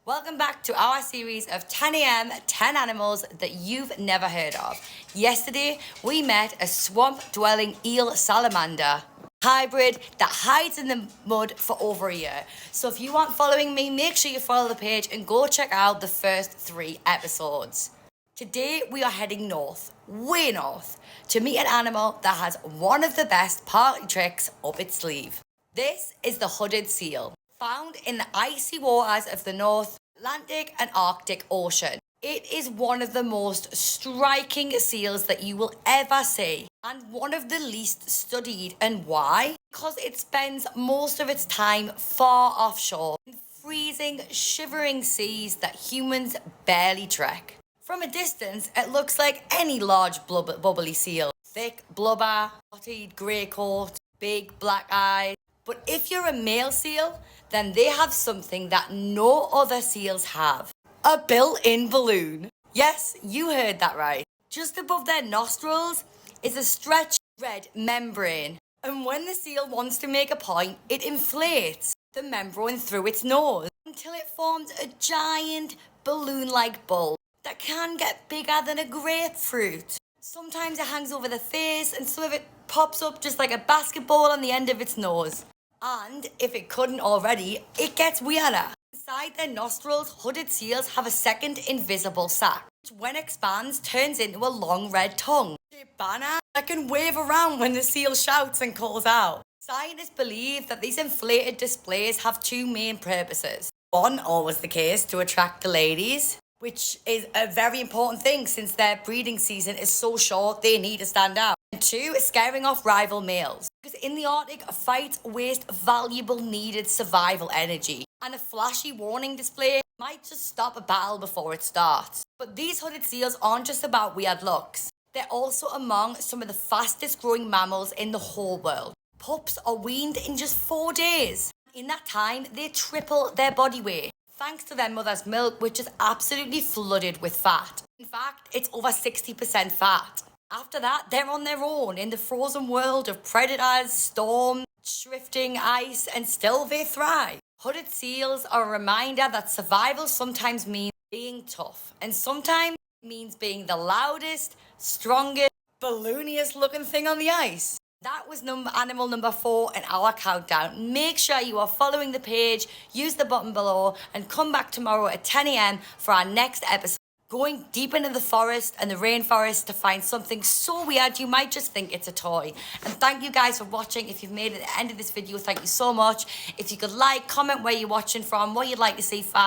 Welcome back to our series of 10 a.m. 10 animals that you've never heard of. Yesterday, we met a swamp-dwelling eel salamander hybrid that hides in the mud for over a year. So if you aren't following me, make sure you follow the page and go check out the first 3 episodes. Today, we are heading north, way north, to meet an animal that has one of the best party tricks up its sleeve. This is the hooded seal, found in the icy waters of the North Atlantic and Arctic Ocean. It is one of the most striking seals that you will ever see, and one of the least studied. And why? Because it spends most of its time far offshore, in freezing, shivering seas that humans barely trek. From a distance, it looks like any large bubbly seal. Thick blubber, spotted grey coat, big black eyes. But if you're a male seal, then they have something that no other seals have. A built-in balloon. Yes, you heard that right. Just above their nostrils is a stretched red membrane. And when the seal wants to make a point, it inflates the membrane through its nose until it forms a giant balloon-like bulb that can get bigger than a grapefruit. Sometimes it hangs over the face, and some of it pops up just like a basketball on the end of its nose. And if it couldn't already, it gets weirder. Inside their nostrils, hooded seals have a second invisible sac, which when expands turns into a long red tongue. A banner that can wave around when the seal shouts and calls out. Scientists believe that these inflated displays have 2 main purposes. One, always the case, to attract the ladies, which is a very important thing since their breeding season is so short they need to stand out. And 2, scaring off rival males. Because in the Arctic, fights waste valuable needed survival energy. And a flashy warning display might just stop a battle before it starts. But these hooded seals aren't just about weird looks. They're also among some of the fastest growing mammals in the whole world. Pups are weaned in just 4 days. In that time, they triple their body weight, thanks to their mother's milk, which is absolutely flooded with fat. In fact, it's over 60% fat. After that, they're on their own in the frozen world of predators, storms, drifting ice, and still they thrive. Hooded seals are a reminder that survival sometimes means being tough, and sometimes means being the loudest, strongest, ballooniest looking thing on the ice. That was animal number 4 in our countdown. Make sure you are following the page, use the button below, and come back tomorrow at 10 a.m. for our next episode. Going deep into the forest and the rainforest to find something so weird you might just think it's a toy. And thank you guys for watching. If you've made it to the end of this video, thank you so much. If you could like, comment where you're watching from, what you'd like to see fast.